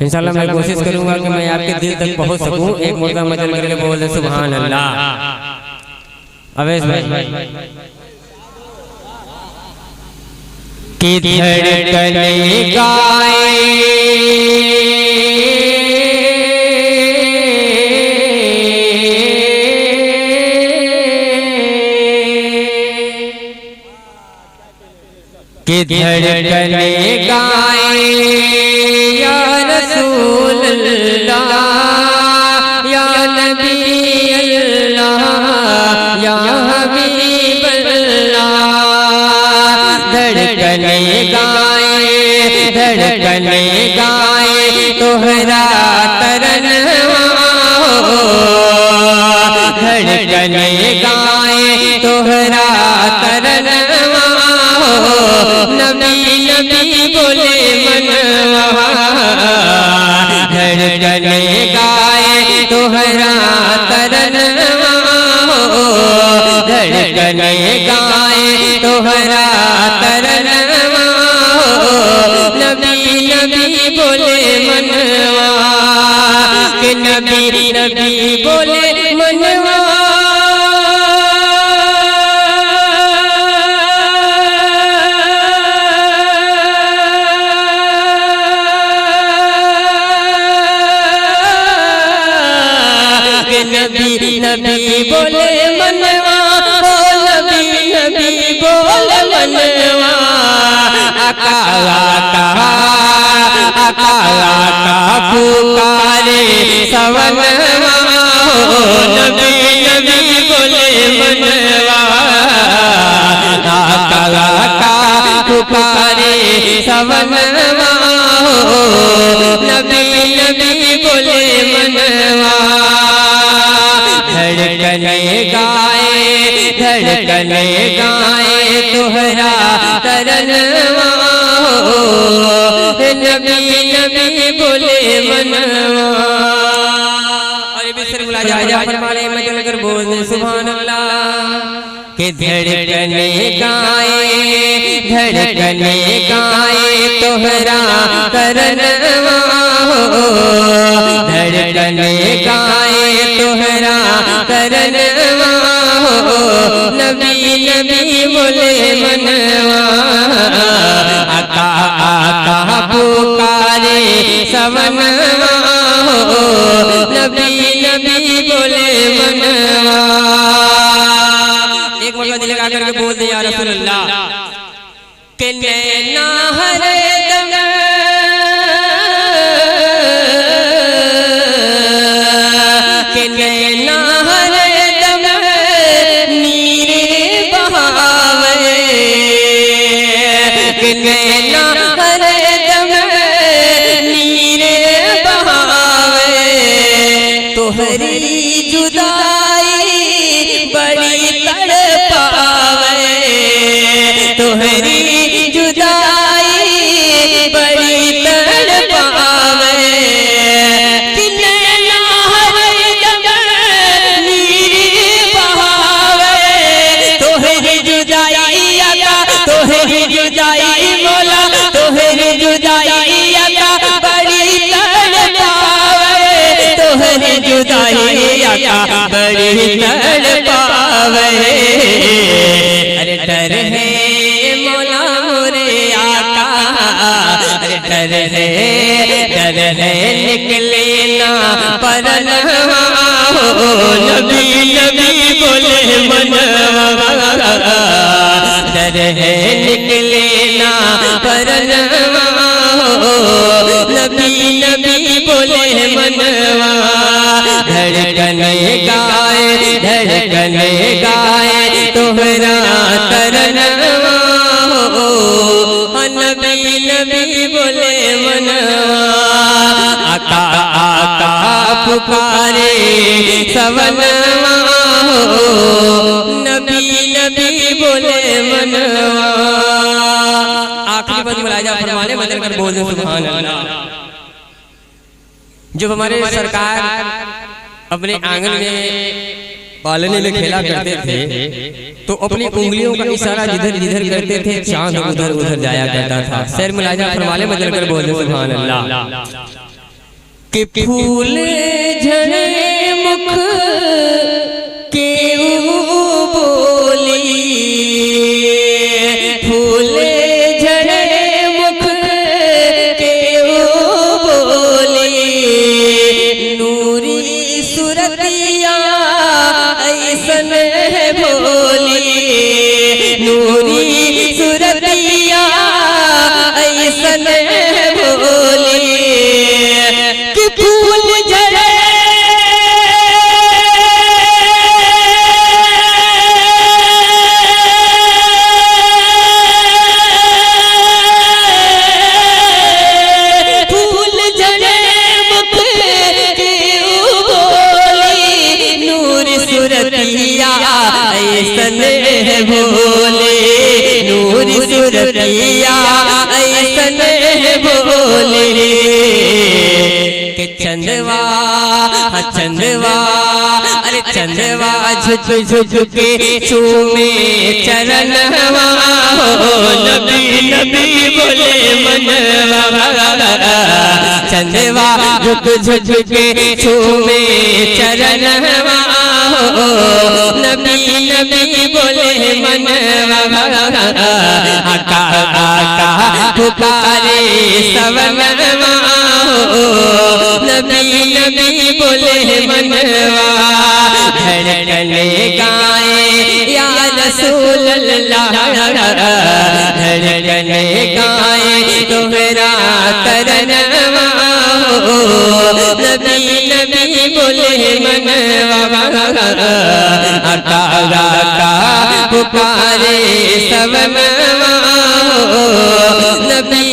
इंशाल्लाह मैं कोशिश करूंगा कि मैं आपके दिल तक पहुंच सकूं। एक मुर्दा मचल करके बोल दे सुभान अल्लाह। अवैस भाई कि धड़कने गाए कि धड़कने गाए या रसूल अल्लाह या नबी अल्लाह या हबीब अल्लाह। धड़कने गाए तोहरा तरनवा हो। धड़कने गाए तोहरा तरनवा हो। नबी नबी बोले मनवा। धड़कने गाए तोहरा तरनवा हो। धड़कने गाए तोहरा तरनवा हो। नबी नबी बोले मनवा कि नबी नबी बोले मनवा। नबी नबी बोले मनवा ओ नबी नबी बोले मनवा। आका आका आका आका पुकारे सवनवा हो। नबी नबी बोले मनवा। आका आका पुकारे सवनवा हो। नबी नबी बोले मनवा। धड़कने गाए तोहरा तरनवा हो। नबी नबी बोले मनवा। और बिसर बुला जा फरमाने में चलकर बोल दे सुभान अल्लाह। कि धड़कने गाए तोहरा तरनवा हो। धड़कने गाए तोहरा तरनवा हो। नबी नबी बोले मनवा। आका आका पुकारे सवनवा हो। नबी नबी बोले मनवा। एक मौका दिल लगा करके बोल दे या रसूल अल्लाह। कि नैना हरदम कि नैना हरदम नीरे बहावे। कि नैना हरदम नीरे बहावे। तोहरी जुदाई बड़ी तड़पावे। तोहरी जुदाई बड़ी तड़पावे। कि नैना हरदम नीरे बहावे। तोहरी जुदाई आका तोहरी जुदाई मौला तोहरी जुदाई आका बड़ी तड़पावे। तोहरी जुदाई आका बड़ी तड़पावे। अरे डर है मौला मोरे आका। अरे डर है निकले ना परनवा हो। नबी नबी बोले मनवा। डर है निकले ना परनवा हो। नबी नबी बोले मनवा। धड़कने गाए तोहरा तरनवा हो। नबी नबी बोले मनवा। आका आका पुकारे सवनवा हो। नबी नबी बोले मनवा। आखिरी बात मुलाजा फरमाने बदल कर बोल दे सुभान अल्लाह। जब हमारे सरकार अपने आंगन में पालने में खेला करते थे तो अपनी उंगलियों का इशारा जिधर जिधर करते थे चांद उधर उधर जाया करता था। सर मुलाजा फरमाने बदल कर बोल दे सुभान अल्लाह। कि फूल झड़े मुख के बोली, फूल झड़े मुख के बोली, नूरी सुरतिया ऐसन भोली, नूरी सुरतिया ऐसन भोली कि फूल झड़े फूल झड़े मुख के बोली, नूर सुरतिया ऐसन भोले, नूर सुरतिया ऐसन भोले के चंदवा चंदवा अरे चंदवा झुक झुक के चूमे चरणवा हो, नबी नबी बोले मनवा, चंदवा झुक झुक के चूमे चरणवा हो, नबी नबी बोले मनवा, आका आका पुकारे सब मनवा हो, नबी नबी बोले मनवा, धड़कने गाए या रसूल अल्लाह, धड़कने गाए तोहरा तरनवा हो, नबी नबी बोले मनवा, आका आका पुकारे सब मनवा हो, नबी